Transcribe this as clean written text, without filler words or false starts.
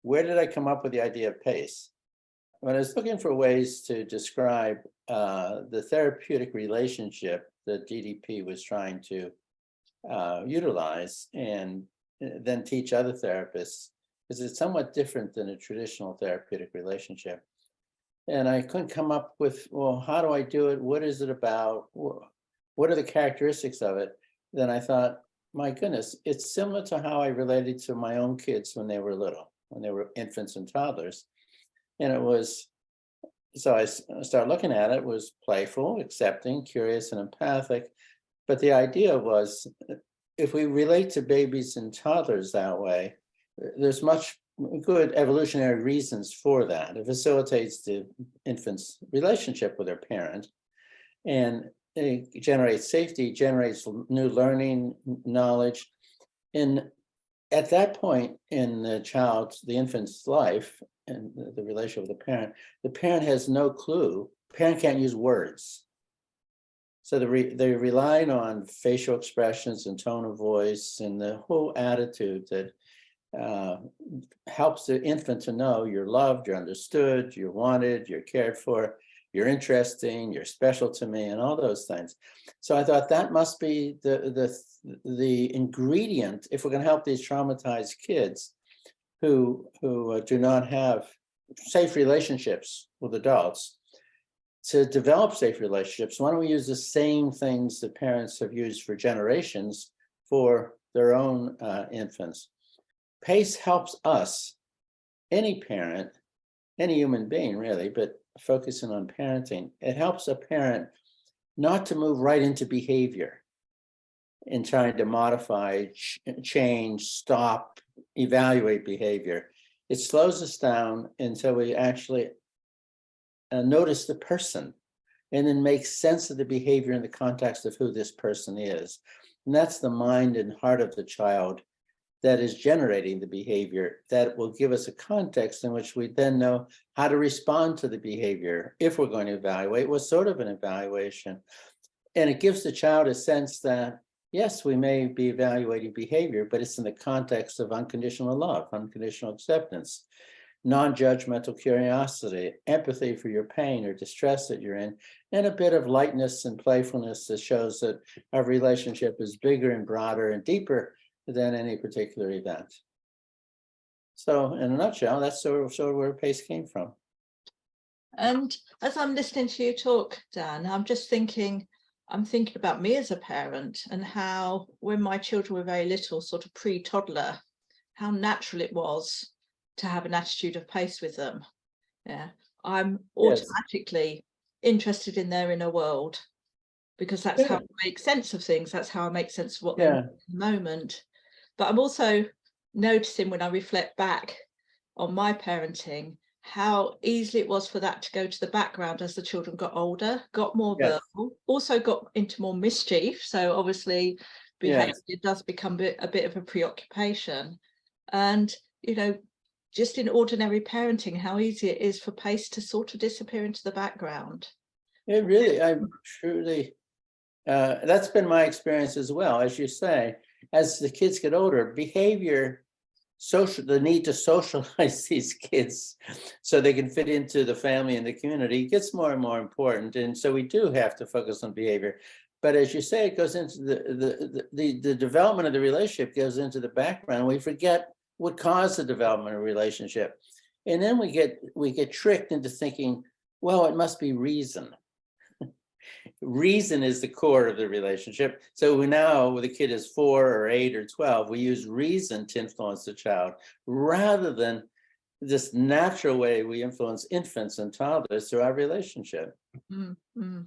where did I come up with the idea of PACE? When I was looking for ways to describe the therapeutic relationship that DDP was trying to utilize and then teach other therapists, because it's somewhat different than a traditional therapeutic relationship. And I couldn't come up with, well, how do I do it? What is it about? What are the characteristics of it? Then I thought, my goodness, it's similar to how I related to my own kids when they were little, when they were infants and toddlers. And it was, so I started looking at it, was playful, accepting, curious, and empathic. But the idea was, if we relate to babies and toddlers that way, there's much good evolutionary reasons for that. It facilitates the infant's relationship with their parent, and it generates safety, generates new learning, knowledge. And at that point in the infant's life and the relationship with the parent has no clue. The parent can't use words. So they're relying on facial expressions and tone of voice and the whole attitude that helps the infant to know you're loved, you're understood, you're wanted, you're cared for, you're interesting, you're special to me, and all those things. So I thought that must be the ingredient if we're going to help these traumatized kids who do not have safe relationships with adults. To develop safe relationships, why don't we use the same things that parents have used for generations for their own infants? PACE helps us, any parent, any human being really, but focusing on parenting, it helps a parent not to move right into behavior in trying to modify, change, stop, evaluate behavior. It slows us down until we actually notice the person and then make sense of the behavior in the context of who this person is. And that's the mind and heart of the child that is generating the behavior that will give us a context in which we then know how to respond to the behavior. If we're going to evaluate, what sort of an evaluation? And it gives the child a sense that, yes, we may be evaluating behavior, but it's in the context of unconditional love, unconditional acceptance, non-judgmental curiosity, empathy for your pain or distress that you're in, and a bit of lightness and playfulness that shows that our relationship is bigger and broader and deeper than any particular event. So in a nutshell, that's sort of where PACE came from. And as I'm listening to you talk, Dan, I'm thinking about me as a parent and how when my children were very little, sort of pre-toddler, how natural it was to have an attitude of PACE with them. Yeah, I'm automatically interested in their inner world because that's how I make sense of things. That's how I make sense of what they're in the moment. But I'm also noticing when I reflect back on my parenting, how easily it was for that to go to the background as the children got older, got more verbal, also got into more mischief. So obviously behavior does become a bit of a preoccupation. And, you know, just in ordinary parenting, how easy it is for PACE to sort of disappear into the background. It really, I'm truly, that's been my experience as well. As you say, as the kids get older, behavior, the need to socialize these kids so they can fit into the family and the community gets more and more important. And so we do have to focus on behavior. But as you say, it goes into the development of the relationship goes into the background. We forget what caused the development of a relationship. And then we get tricked into thinking, well, it must be reason. Reason is the core of the relationship. So we now, when the kid is 4 or 8 or 12, we use reason to influence the child rather than this natural way we influence infants and toddlers through our relationship. Mm-hmm.